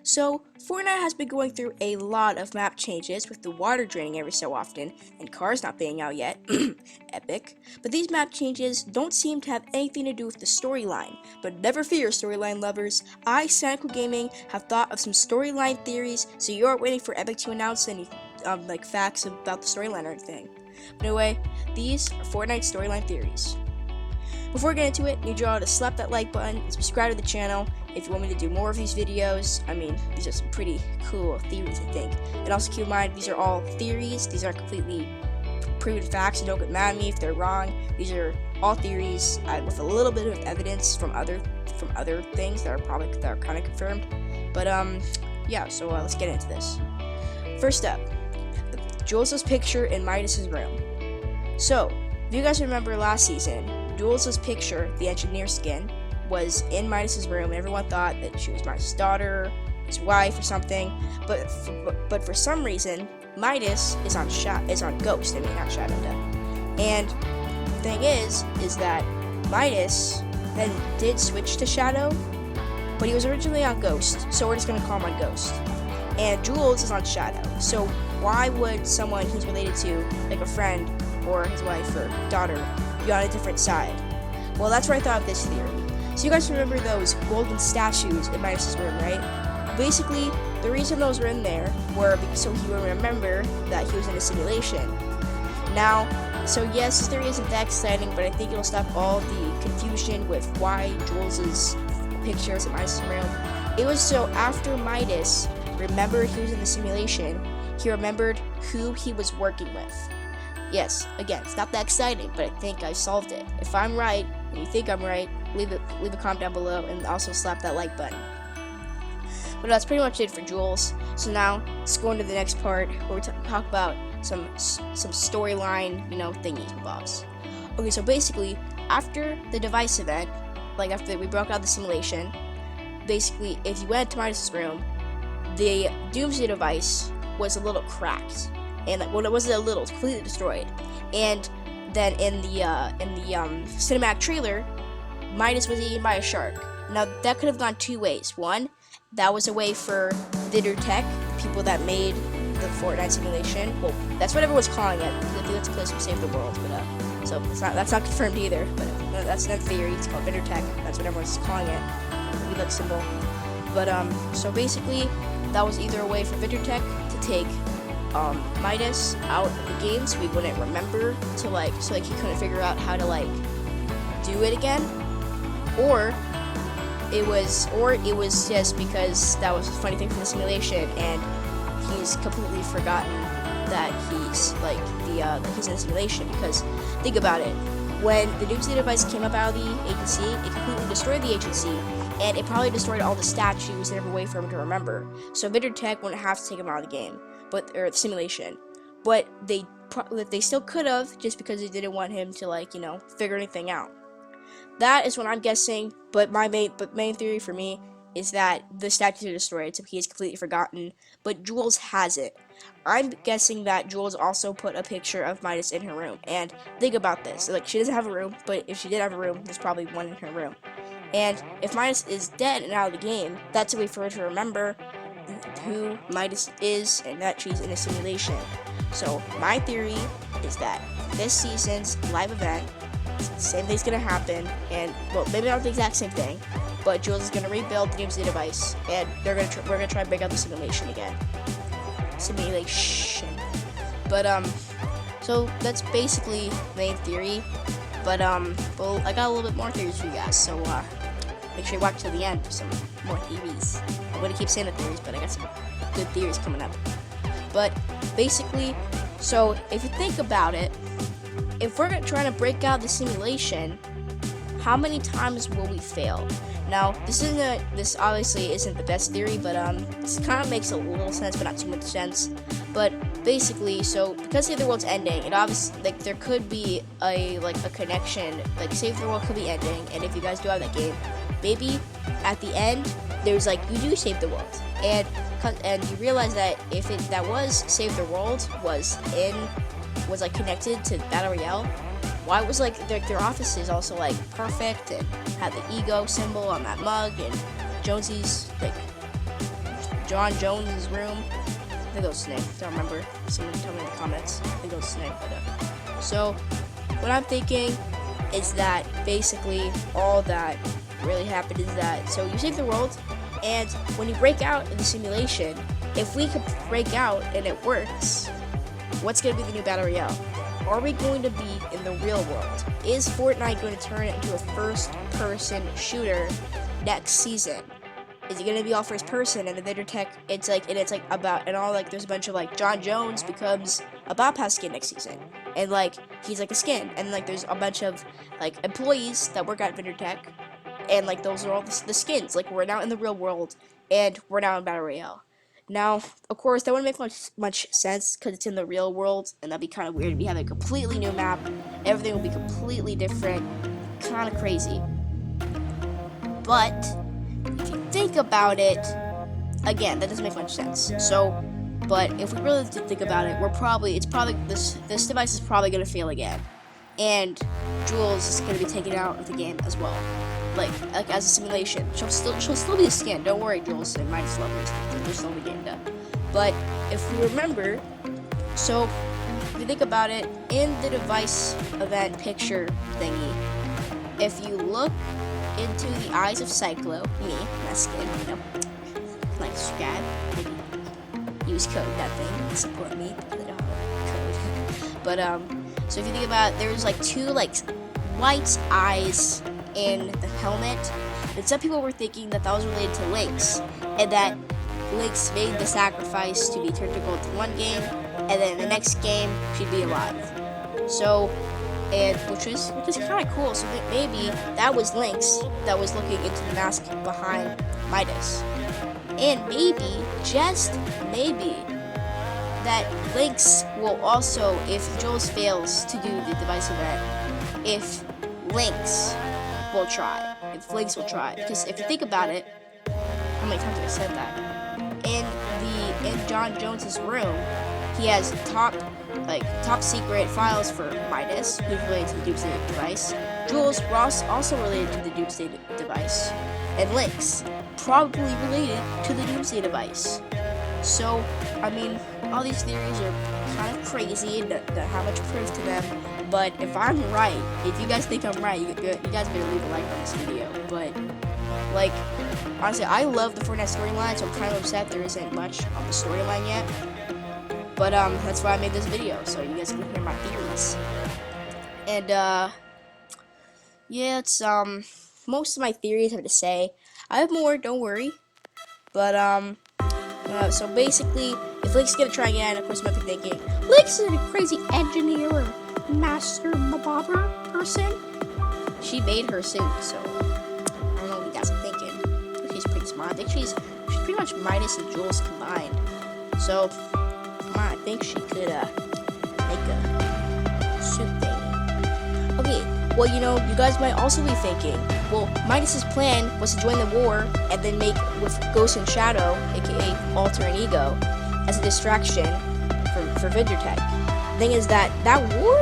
So, Fortnite has been going through a lot of map changes with the water draining every so often and cars not being out yet. Epic. But these map changes don't seem to have anything to do with the storyline. But never fear, storyline lovers. I, Cynical Gaming, have thought of some storyline theories, so you aren't waiting for Epic to announce any facts about the storyline or anything. But anyway, these are Fortnite storyline theories. Before we get into it, need you all to slap that like button and subscribe to the channel if you want me to do more of these videos. I mean, these are some pretty cool theories, I think. And also keep in mind, these are all theories. These aren't completely proven facts, so don't get mad at me if they're wrong. These are all theories with a little bit of evidence from other things that are kind of confirmed. But yeah. So let's get into this. First up, Jules' picture in Midas's room. So, if you guys remember last season, Jules' picture, the engineer skin, was in Midas's room, and everyone thought that she was Midas's daughter, his wife, or something. But for some reason, Midas is on Ghost. I mean, not Shadow. And the thing is that Midas then did switch to Shadow, but he was originally on Ghost, so we're just gonna call him on Ghost. And Jules is on Shadow. So why would someone he's related to, like a friend or his wife or daughter, be on a different side? Well, that's where I thought of this theory. So you guys remember those golden statues in Midas's room, right? Basically, the reason those were in there were so he would remember that he was in a simulation. Now, so yes, this theory isn't that exciting, but I think it'll stop all the confusion with why Jules' picture is in Midas's room. It was so after Midas remembered he was in the simulation, he remembered who he was working with. Yes, again, it's not that exciting, but I think I solved it. If I'm right, and you think I'm right, leave a comment down below, and also slap that like button. But that's pretty much it for Jules. So now, let's go into the next part, where we talk about some storyline, thingy bobs. Okay, so basically, after the device event, like after we broke out the simulation, basically, if you went to Midas's room, the Doomsday device was a little cracked. And well, it wasn't a little; it's completely destroyed. And then in the cinematic trailer, Midas was eaten by a shark. Now that could have gone two ways. One, that was a way for VidderTech, the people that made the Fortnite simulation. Well, that's what everyone's calling it. I think that's because we saved the world. But so that's not confirmed either. But that's another theory. It's called VidderTech. That's what everyone's calling it. The like symbol. But so basically, that was either a way for VidderTech to take Midas out of the game so he wouldn't remember to so he couldn't figure out how to do it again, or it was just because that was a funny thing for the simulation and he's completely forgotten that he's he's in a simulation. Because think about it, when the Doomsday device came up out of the agency, it completely destroyed the agency, and it probably destroyed all the statues and every way for him to remember. So VidderTech wouldn't have to take him out of the game, or the simulation. But they still could have, just because they didn't want him to figure anything out. That is what I'm guessing. But main theory for me is that the statues are destroyed, so he is completely forgotten. But Jules has it. I'm guessing that Jules also put a picture of Midas in her room. And think about this: she doesn't have a room, but if she did have a room, there's probably one in her room. And if Midas is dead and out of the game, that's a way for her to remember who Midas is and that she's in a simulation. So my theory is that this season's live event, same thing's gonna happen, and well, maybe not the exact same thing, but Jules is gonna rebuild the Doomsday device, and we're gonna try and break out the simulation again. But so that's basically the main theory. But well, I got a little bit more theories for you guys, so make sure you watch till the end for some more theories. I'm gonna keep saying the theories, but I got some good theories coming up. But basically, so if you think about it, if we're trying to break out the simulation, how many times will we fail? Now, this obviously isn't the best theory, but this kind of makes a little sense, but not too much sense. But basically, so because Save the World's ending, it obviously there could be a connection. Save the World could be ending, and if you guys do have that game, maybe at the end there's you do save the world, and you realize that if that was Save the World was connected to Battle Royale, why was their offices also perfect and had the ego symbol on that mug, and Jonesy's John Jones' room. I think it was Snake. Don't remember. Someone tell me in the comments. I think it was Snake. So what I'm thinking is that basically all that really happened is that so you save the world, and when you break out in the simulation, if we could break out and it works, what's going to be the new Battle Royale? Are we going to be in the real world? Is Fortnite going to turn it into a first-person shooter next season? Is it going to be all first person? And the VinderTech, it's like about, and all like there's a bunch of like John Jones becomes a Battle Pass skin next season, and like he's like a skin, and like there's a bunch of like employees that work at VinderTech, and like those are all the skins. Like we're now in the real world, and we're now in Battle Royale. Now, of course, that wouldn't make much sense because it's in the real world, and that'd be kind of weird. We have a completely new map. Everything will be completely different. Kind of crazy. But if you think about it, again, that doesn't make much sense. So, but if we really think about it, this device is probably gonna fail again, and Jules is gonna be taken out of the game as well. Like as a simulation. She'll still be a skin. Don't worry, Jules. It might slow her. There's still the game done. But if we remember, so if you think about it, in the device event picture thingy, if you look into the eyes of Cyclo, me, my skin, you know, like subscribe, maybe use code that thing to support me. I don't have code. But so if you think about it, there's like two like white eyes in the helmet, and some people were thinking that that was related to Lynx, and that Lynx made the sacrifice to be turned to gold in one game, and then the next game she'd be alive. So, and which is kind of cool. So that maybe that was Lynx that was looking into the mask behind Midas, and maybe, just maybe, that Lynx will also, if Jules fails to do the device event, if Lynx will try. Because if you think about it, how many times have I said that? In John Jones's room, he has top secret files for Midas, who's related to the Doomsday device. Jules Ross also related to the Doomsday device, and Lynx probably related to the Doomsday device. So, I mean, all these theories are kind of crazy and don't have much proof to them. But if I'm right, if you guys think I'm right, you guys better leave a like on this video. But, like, honestly, I love the Fortnite storyline, so I'm kind of upset there isn't much on the storyline yet. But, that's why I made this video, so you guys can hear my theories. And, yeah, it's, most of my theories I have to say. I have more, don't worry. But, so basically, if Lynx is gonna try again, of course, you might be thinking, Lynx is a crazy engineer or master mobber person. She made her suit, so I don't know what you guys are thinking. She's pretty smart. I think she's pretty much Midas and Jules combined. So, I think she could make a suit thing. Okay, well, you know, you guys might also be thinking, well, Midas's plan was to join the war and then make with Ghost and Shadow, aka Alter and Ego, as a distraction for VinderTech. The thing is that war,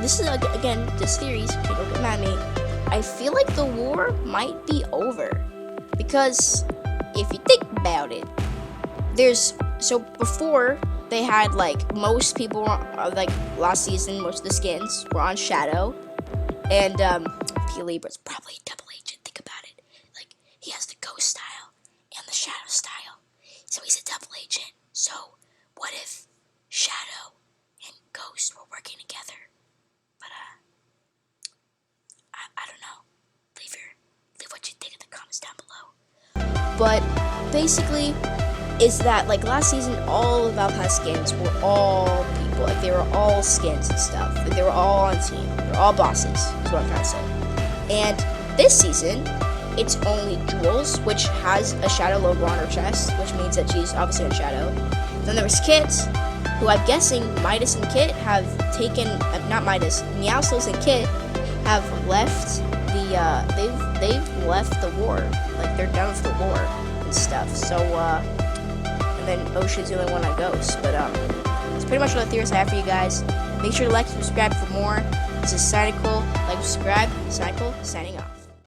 this is again just theories, okay, don't get mad at me. I feel like the war might be over, because if you think about it, before they had like most people like last season, most of the skins were on Shadow, and P. Libra's probably a double agent. Think about it, like he has the Ghost style and the Shadow style, so he's a double agent. So what if Shadow and Ghost were working together? But I don't know. Leave what you think in the comments down below. But basically, is that like last season, all of Battle Pass skins were all people. Like they were all skins and stuff. Like they were all on team. They were all bosses. Is what I'm trying to say. And this season, it's only Jules, which has a Shadow logo on her chest, which means that she's obviously in Shadow. Then there was Kit, who I'm guessing Midas and Kit have taken, not Midas, Meowscles and Kit have left they've left the war. Like they're done with the war and stuff. So, and then Ocean's the only one that goes. But, it's pretty much all the theories I have for you guys. Make sure to like and subscribe for more. This is Cynical. Like, subscribe. Cynical, signing off.